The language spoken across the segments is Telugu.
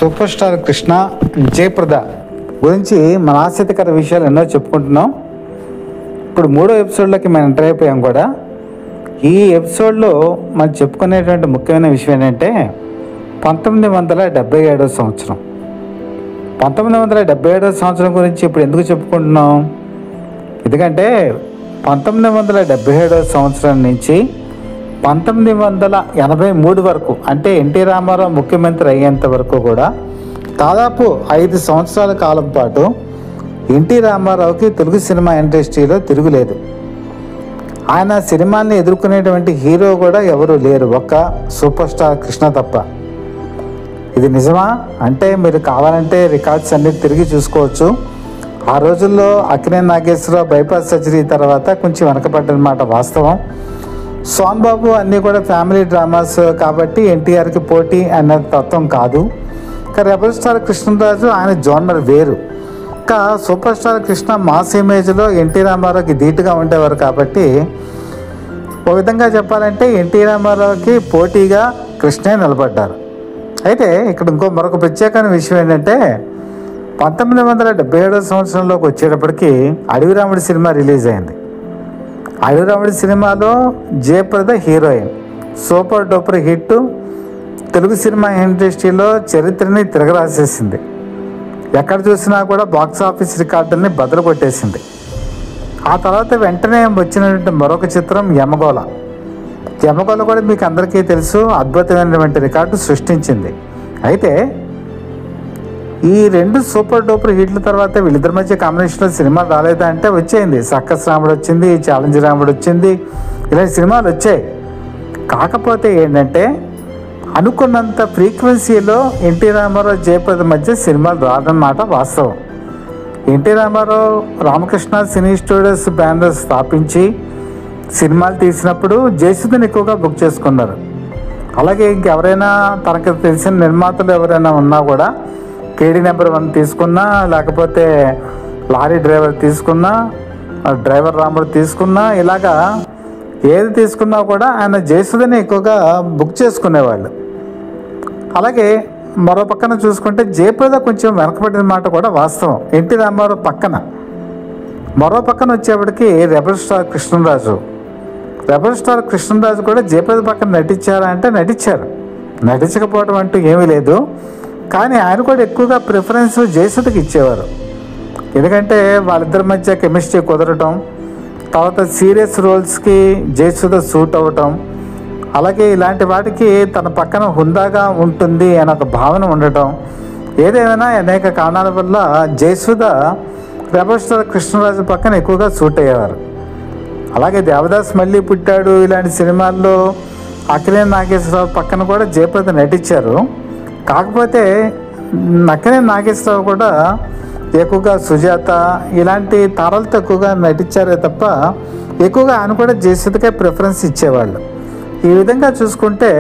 సూపర్ స్టార్ కృష్ణ, జయప్రద గురించి మన ఆసక్తికర విషయాలు ఎన్నో చెప్పుకుంటున్నాం. ఇప్పుడు 3వ ఎపిసోడ్లోకి మనం ఎంటర్ అయిపోయాం కూడా. ఈ ఎపిసోడ్లో మనం చెప్పుకునేటువంటి ముఖ్యమైన విషయం ఏంటంటే 1977 సంవత్సరం. 1977 సంవత్సరం గురించి ఇప్పుడు ఎందుకు చెప్పుకుంటున్నాం? ఎందుకంటే 1977 సంవత్సరం నుంచి 1983 వరకు, అంటే ఎన్టీ రామారావు ముఖ్యమంత్రి అయ్యేంత వరకు కూడా దాదాపు 5 సంవత్సరాల కాలం పాటు ఎన్టీ రామారావుకి తెలుగు సినిమా ఇండస్ట్రీలో తిరుగులేదు. ఆయన సినిమాల్ని ఎదుర్కొనేటువంటి హీరో కూడా ఎవరు లేరు, ఒక్క సూపర్ స్టార్ కృష్ణ తప్ప. ఇది నిజమా అంటే మీరు కావాలంటే రికార్డ్స్ అన్ని తిరిగి చూసుకోవచ్చు. ఆ రోజుల్లో అక్కినేని నాగేశ్వరరావు బైపాస్ సర్జరీ తర్వాత కొంచెం వెనకబడ్డనమాట వాస్తవం. సోన్ బాబు అన్నీ కూడా ఫ్యామిలీ డ్రామాస్ కాబట్టి ఎన్టీఆర్కి పోటీ అనే తత్వం కాదు. ఇంకా రెబల్ స్టార్ కృష్ణరాజు ఆయన జోనర్ వేరు. ఇంకా సూపర్ స్టార్ కృష్ణ మాస్ ఇమేజ్లో ఎన్టీ రామారావుకి ధీటుగా ఉండేవారు కాబట్టి ఒక విధంగా చెప్పాలంటే ఎన్టీ రామారావుకి పోటీగా కృష్ణే నిలబడ్డారు. అయితే ఇక్కడ మరొక ప్రత్యేకమైన విషయం ఏంటంటే 1977 సంవత్సరంలోకి వచ్చేటప్పటికి అడవిరాముడి సినిమా రిలీజ్ అయింది. అడవిరాముడి సినిమాలో Jayaprada heroine, super duper hit. Telugu cinema ఇండస్ట్రీలో చరిత్రని తిరగరాసేసింది. ఎక్కడ చూసినా కూడా బాక్స్ ఆఫీస్ రికార్డుల్ని బదులు కొట్టేసింది. ఆ తర్వాత వెంటనే వచ్చినటువంటి మరొక చిత్రం యమగోళ. యమగోళ కూడా మీకు అందరికీ తెలుసు, అద్భుతమైనటువంటి రికార్డు సృష్టించింది. అయితే ఈ 2 సూపర్ డూపర్ హిట్ల తర్వాత వీళ్ళిద్దరి మధ్య కాంబినేషన్లో సినిమాలు రాలేదా అంటే వచ్చేయింది. సర్కస్ రాముడు వచ్చింది, ఛాలెంజ్ రాముడు వచ్చింది, ఇలాంటి సినిమాలు వచ్చాయి. కాకపోతే ఏంటంటే అనుకున్నంత ఫ్రీక్వెన్సీలో ఎన్టీ రామారావు జయప్రద మధ్య సినిమాలు రాదన్నమాట వాస్తవం. ఎన్టీ రామారావు రామకృష్ణ సినీ స్టూడియోస్ బ్యానర్ స్థాపించి సినిమాలు తీసినప్పుడు జయసుధని ఎక్కువగా బుక్ చేసుకున్నారు. అలాగే ఇంకెవరైనా తనకు తెలిసిన నిర్మాతలు ఎవరైనా ఉన్నా కూడా కేడీ నెంబర్ 1 తీసుకున్నా, లేకపోతే లారీ డ్రైవర్ తీసుకున్నా, డ్రైవర్ రాముడు తీసుకున్నా, ఇలాగా ఏది తీసుకున్నా కూడా ఆయన జయసుధని ఎక్కువగా బుక్ చేసుకునేవాళ్ళు. అలాగే మరో పక్కన చూసుకుంటే జయప్రద కొంచెం వెనకబడిన మాట కూడా వాస్తవం ఎన్టీ రామారావు పక్కన. మరో పక్కన వచ్చేప్పటికి rebel star Krishnaraju. Rebel star Krishnaraju కూడా జయప్రద పక్కన నటించారా అంటే నటించారు, నటించకపోవడం అంటూ ఏమీ లేదు. కానీ ఆయన కూడా ఎక్కువగా ప్రిఫరెన్స్ జయసుధకి ఇచ్చేవారు. ఎందుకంటే వాళ్ళిద్దరి మధ్య కెమిస్ట్రీ కుదరటం, తర్వాత సీరియస్ రోల్స్కి జయసుధ సూట్ అవ్వటం, అలాగే ఇలాంటి వాటికి తన పక్కన హుందాగా ఉంటుంది అనే ఒక భావన ఉండటం, ఏదేమైనా అనేక కారణాల వల్ల జయసుధ రెబల్ స్టార్ కృష్ణరాజు పక్కన ఎక్కువగా సూట్ అయ్యేవారు. అలాగే దేవదాస్ మళ్ళీ పుట్టాడు ఇలాంటి సినిమాల్లో అక్కినేని నాగేశ్వరరావు పక్కన కూడా జయప్రద నటించారు. కాకపోతే అక్కినేని నాగేశ్వరరావు కూడా ఎక్కువగా సుజాత ఇలాంటి తారలతో ఎక్కువగా నటించారే తప్ప ఎక్కువగా ఆయన కూడా జయసుధకే ప్రిఫరెన్స్ ఇచ్చేవాళ్ళు. ఈ విధంగా చూసుకుంటే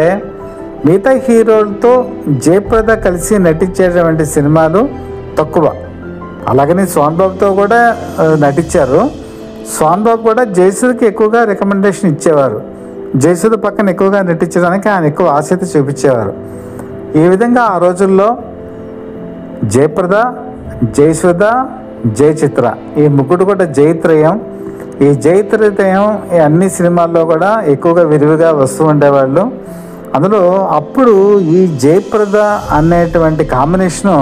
మిగతా హీరోలతో జయప్రద కలిసి నటించేటువంటి సినిమాలు తక్కువ. అలాగని సోన్ బాబుతో కూడా నటించారు. సోన్ బాబు కూడా జయసుధకి ఎక్కువగా రికమెండేషన్ ఇచ్చేవారు. జయసుధ పక్కన ఎక్కువగా నటించడానికి ఆయన ఎక్కువ ఆసక్తి చూపించేవారు. ఈ విధంగా ఆ రోజుల్లో జయప్రద, జయసుధ, జయచిత్ర ఈ ముగ్గురు కూడా జయత్రయం. ఈ జయత్రయం ఈ అన్ని సినిమాల్లో కూడా ఎక్కువగా విరివిగా వస్తూ ఉండేవాళ్ళు. అందులో అప్పుడు ఈ జయప్రద అనేటువంటి కాంబినేషను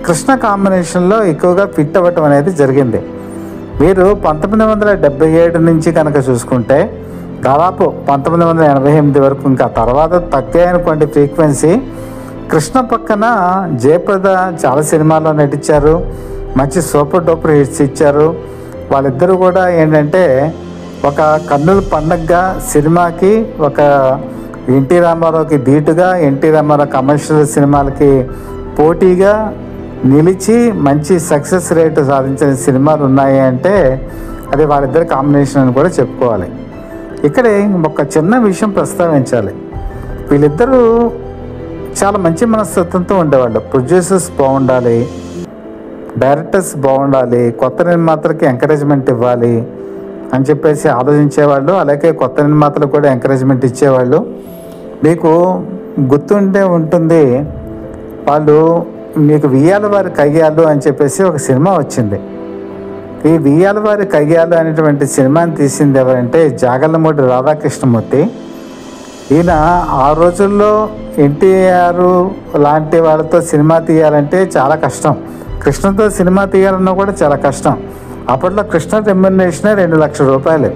కృష్ణ కాంబినేషన్లో ఎక్కువగా ఫిట్ అవ్వటం అనేది జరిగింది. మీరు 1977 నుంచి కనుక చూసుకుంటే దాదాపు 1988 వరకు, ఇంకా తర్వాత తగ్గాయనుకోండి ఫ్రీక్వెన్సీ, కృష్ణ పక్కన జయప్రద చాలా సినిమాల్లో నటించారు, మంచి సూపర్ డూపర్ హిట్స్ ఇచ్చారు. వాళ్ళిద్దరూ కూడా ఏంటంటే ఒక కన్నుల పండగగా సినిమాకి, ఒక ఎన్టీ రామారావుకి ధీటుగా, ఎన్టీ రామారావు కమర్షియల్ సినిమాలకి పోటీగా నిలిచి మంచి సక్సెస్ రేటు సాధించిన సినిమాలు ఉన్నాయి అంటే అది వాళ్ళిద్దరి కాంబినేషన్ అని కూడా చెప్పుకోవాలి. ఇక్కడే ఒక చిన్న విషయం ప్రస్తావించాలి. వీళ్ళిద్దరూ చాలా మంచి మనస్తత్వంతో ఉండేవాళ్ళు. ప్రొడ్యూసర్స్ బాగుండాలి, డైరెక్టర్స్ బాగుండాలి, కొత్త నిర్మాతలకి ఎంకరేజ్మెంట్ ఇవ్వాలి అని చెప్పేసి ఆలోచించేవాళ్ళు. అలాగే కొత్త నిర్మాతలకు కూడా ఎంకరేజ్మెంట్ ఇచ్చేవాళ్ళు. మీకు గుర్తుండే ఉంటుంది వాళ్ళు మీకు వియ్యాల వారి కయ్యాలు అని చెప్పేసి ఒక సినిమా వచ్చింది. ఈ వియ్యాల వారి కయ్యాలు అనేటువంటి సినిమాని తీసింది ఎవరంటే జాగర్లమూడి రాధాకృష్ణమూర్తి. ఈయన ఆ రోజుల్లో ఎన్టీఆర్ లాంటి వాళ్ళతో సినిమా తీయాలంటే చాలా కష్టం. కృష్ణతో సినిమా తీయాలన్నా కూడా చాలా కష్టం. అప్పట్లో కృష్ణ రెమ్యునరేషన్ 2 లక్షల రూపాయలు.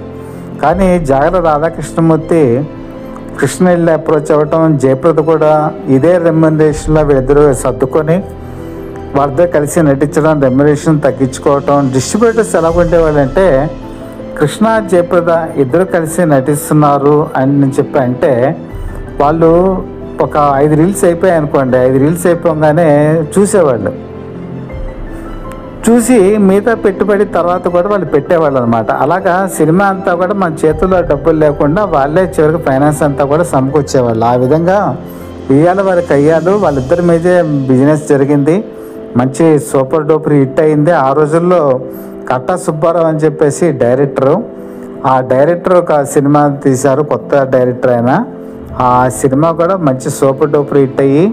కానీ జాగర్ల రాధాకృష్ణమూర్తి కృష్ణ వెళ్ళి అప్రోచ్ అవ్వటం, జయప్రద కూడా ఇదే రెమ్యునరేషన్లో వీళ్ళిద్దరూ సర్దుకొని వాళ్ళతో కలిసి నటించడం, రెమ్యునరేషన్ తగ్గించుకోవటం. డిస్ట్రిబ్యూటర్స్ ఎలా ఉండేవాళ్ళంటే కృష్ణ జయప్రద ఇద్దరు కలిసి నటిస్తున్నారు అని చెప్పి అంటే వాళ్ళు ఒక 5 రీల్స్ అయిపోయాయి అనుకోండి, 5 రీల్స్ అయిపోగానే చూసేవాళ్ళు. చూసి మిగతా పెట్టుబడి తర్వాత కూడా వాళ్ళు పెట్టేవాళ్ళు అనమాట. అలాగా సినిమా అంతా కూడా మన చేతుల్లో డబ్బులు లేకుండా వాళ్ళే చివరికి ఫైనాన్స్ అంతా కూడా సమకూర్చేవాళ్ళు. ఆ విధంగా వియ్యాల వారి కయ్యాలు వాళ్ళిద్దరి మీదే బిజినెస్ జరిగింది. మంచి సూపర్ డూపర్ హిట్ అయింది. ఆ రోజుల్లో కట్టా సుబ్బారావు అని చెప్పేసి డైరెక్టరు, ఆ డైరెక్టర్ ఒక సినిమా తీశారు, కొత్త డైరెక్టర్ ఆయన. ఆ సినిమా కూడా మంచి సూపర్ డూపర్ హిట్ అయ్యి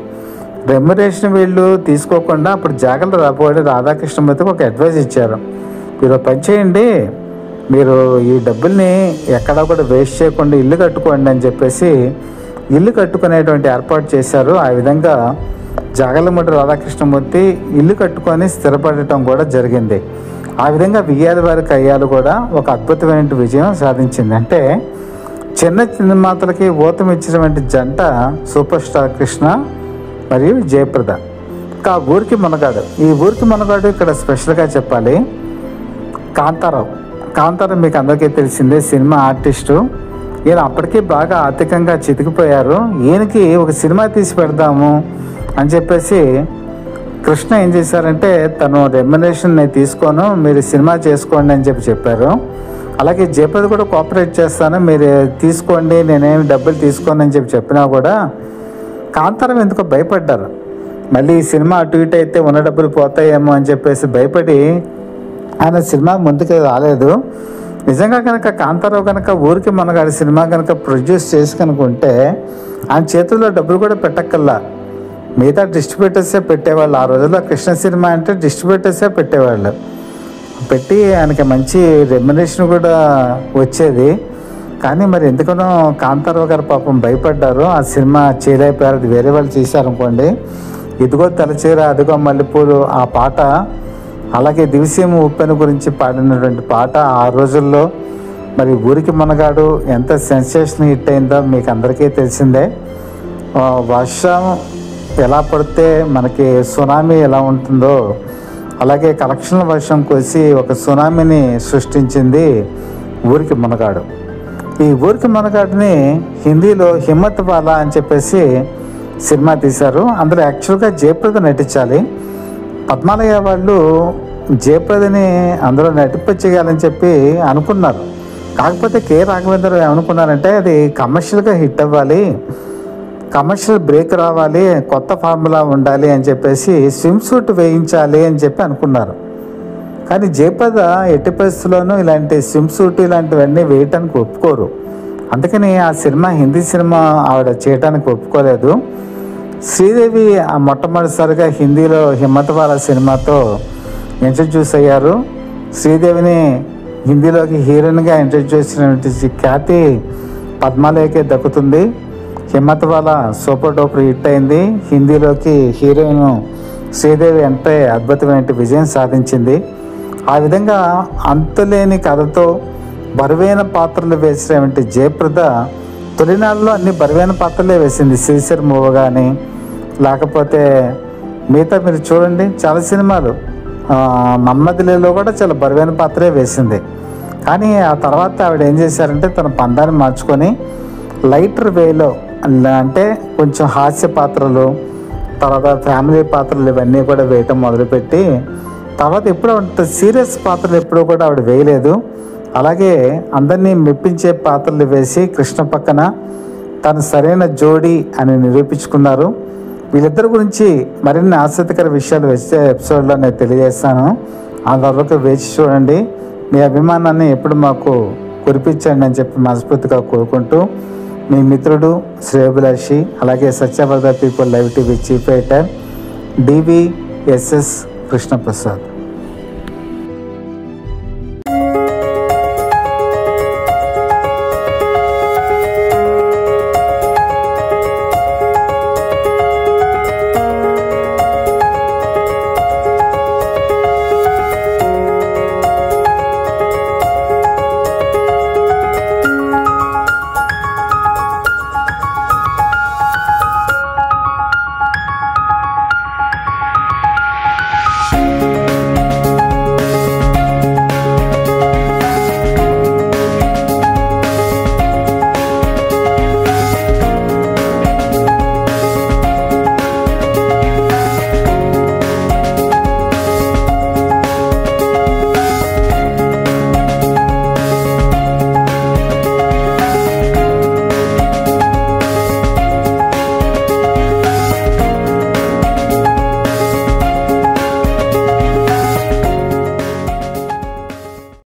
రెమ్యునరేషన్ వీళ్ళు తీసుకోకుండా అప్పుడు జాగర్ల రాధాకృష్ణమూర్తికి ఒక అడ్వైజ్ ఇచ్చారు. మీరు పని చేయండి, మీరు ఈ డబ్బుల్ని ఎక్కడా కూడా వేస్ట్ చేయకుండా ఇల్లు కట్టుకోండి అని చెప్పేసి ఇల్లు కట్టుకునేటువంటి ఏర్పాటు చేశారు. ఆ విధంగా జాగర్లమూడి రాధాకృష్ణమూర్తి ఇల్లు కట్టుకొని స్థిరపడటం కూడా జరిగింది. ఆ విధంగా వియ్యాల వారి కయ్యాలు కూడా ఒక అద్భుతమైన విజయం సాధించింది. అంటే చిన్న సినిమాతలకి ఊతం ఇచ్చినటువంటి జంట సూపర్ స్టార్ కృష్ణ మరియు జయప్రద. ఇంకా ఊరికి మునగాడు, ఈ ఊరికి మునగాడు ఇక్కడ స్పెషల్గా చెప్పాలి. కాంతారావు మీకు అందరికీ తెలిసిందే, సినిమా ఆర్టిస్టు. ఈయన అప్పటికీ బాగా ఆర్థికంగా చితికిపోయారు. ఈయనకి ఒక సినిమా తీసి పెడదాము అని చెప్పేసి కృష్ణ ఏం చేశారంటే తను రెమ్యునరేషన్ నేను తీసుకోను, మీరు సినిమా చేసుకోండి అని చెప్పారు. అలాగే జయప్రద కూడా కోఆపరేట్ చేస్తాను, మీరు తీసుకోండి, నేనేమి డబ్బులు తీసుకోను అని చెప్పినా కూడా కాంతారావు ఎందుకో భయపడ్డారు. మళ్ళీ ఈ సినిమా అటు ఇటు అయితే ఉన్న డబ్బులు పోతాయేమో అని చెప్పేసి భయపడి ఆయన సినిమా ముందుకు రాలేదు. నిజంగా కనుక కాంతారావు కనుక ఊరికి మనగాడి సినిమా కనుక ప్రొడ్యూస్ చేసి కనుకుంటే ఆయన చేతుల్లో డబ్బులు కూడా పెట్టక్కల్లా, మిగతా డిస్ట్రిబ్యూటర్సే పెట్టేవాళ్ళు. ఆ రోజుల్లో కృష్ణ సినిమా అంటే డిస్ట్రిబ్యూటర్సే పెట్టేవాళ్ళు. పెట్టి ఆయనకి మంచి రెమ్యునరేషన్ కూడా వచ్చేది. కానీ మరి ఎందుకనో కాంతారావు గారు పాపం భయపడ్డారు, ఆ సినిమా చేయలేకపోయారు. అది వేరే వాళ్ళు చేశారనుకోండి. ఇదిగో తలచీర అదిగో మల్లెపూలు ఆ పాట, అలాగే దివిసీమ ఉప్పెన గురించి పాడినటువంటి పాట ఆ రోజుల్లో మరి ఊరికి మనగాడు ఎంత సెన్సేషన్ హిట్ అయిందో మీకు అందరికీ తెలిసిందే. వర్షం ఎలా పడితే మనకి సునామీ ఎలా ఉంటుందో అలాగే కలెక్షన్ల వర్షం కోసి ఒక సునామీని సృష్టించింది ఊరికి మునగాడు. ఈ ఊరికి మునగాడిని హిందీలో హిమ్మత్ వాలా అని చెప్పేసి సినిమా తీశారు. అందులో యాక్చువల్గా జయప్రద నటించాలి. పద్మాలయ వాళ్ళు జయప్రదని అందులో నటింపచేయాలని చెప్పి అనుకున్నారు. కాకపోతే కె రాఘవేంద్ర ఏమనుకున్నారంటే అది కమర్షియల్గా హిట్ అవ్వాలి, కమర్షియల్ బ్రేక్ రావాలి, కొత్త ఫార్ములా ఉండాలి అని చెప్పేసి స్విమ్ సూట్ వేయించాలి అని చెప్పి అనుకున్నారు. కానీ జయప్రద ఎట్టి పరిస్థితుల్లోనూ ఇలాంటి స్విమ్ సూట్ ఇలాంటివన్నీ వేయటానికి ఒప్పుకోరు. అందుకని ఆ సినిమా హిందీ సినిమా ఆవిడ చేయడానికి ఒప్పుకోలేదు. శ్రీదేవి మొట్టమొదటిసారిగా హిందీలో హిమ్మత్ వాలా సినిమాతో ఇంట్రడ్యూస్ అయ్యారు. శ్రీదేవిని హిందీలోకి హీరోయిన్గా ఇంట్రడ్యూస్ చేసినటువంటి ఖ్యాతి పద్మాలయకే దక్కుతుంది. హిమ్మత్ వాలా సూపర్ డూపర్ హిట్ అయింది. హిందీలోకి హీరోయిన్ శ్రీదేవి అంటే అద్భుతమైన విజయం సాధించింది. ఆ విధంగా అంతులేని కథతో బరువైన పాత్రలు వేసినటువంటి జయప్రద తొలినాళ్ళలో అన్ని బరువైన పాత్రలే వేసింది. శ్రీశర్ మూవ కానీ లేకపోతే మిగతా మీరు చూడండి చాలా సినిమాలు, మన్మథులలో కూడా చాలా బరువైన పాత్రే వేసింది. కానీ ఆ తర్వాత ఆవిడ ఏం చేశారంటే తన పందాన్ని మార్చుకొని లైటర్ వేలో అంటే కొంచెం హాస్య పాత్రలు, తర్వాత ఫ్యామిలీ పాత్రలు ఇవన్నీ కూడా వేయటం మొదలుపెట్టి తర్వాత ఎప్పుడూ సీరియస్ పాత్రలు ఎప్పుడూ కూడా ఆవిడ వేయలేదు. అలాగే అందరినీ మెప్పించే పాత్రలు వేసి కృష్ణ పక్కన తను సరైన జోడీ అని నిరూపించుకున్నారు. వీళ్ళిద్దరి గురించి మరిన్ని ఆసక్తికర విషయాలు వచ్చే ఎపిసోడ్లో నేను తెలియజేస్తాను. అంతవరకు వేచి చూడండి. మీ అభిమానాన్ని ఎప్పుడు మాకు కురిపించండి అని చెప్పి మనస్ఫూర్తిగా కోరుకుంటూ మీ మిత్రుడు శ్రేయోభిలాషి అలాగే సత్యవర్ధ people live TV chief editor D V S S Krishnaprasad.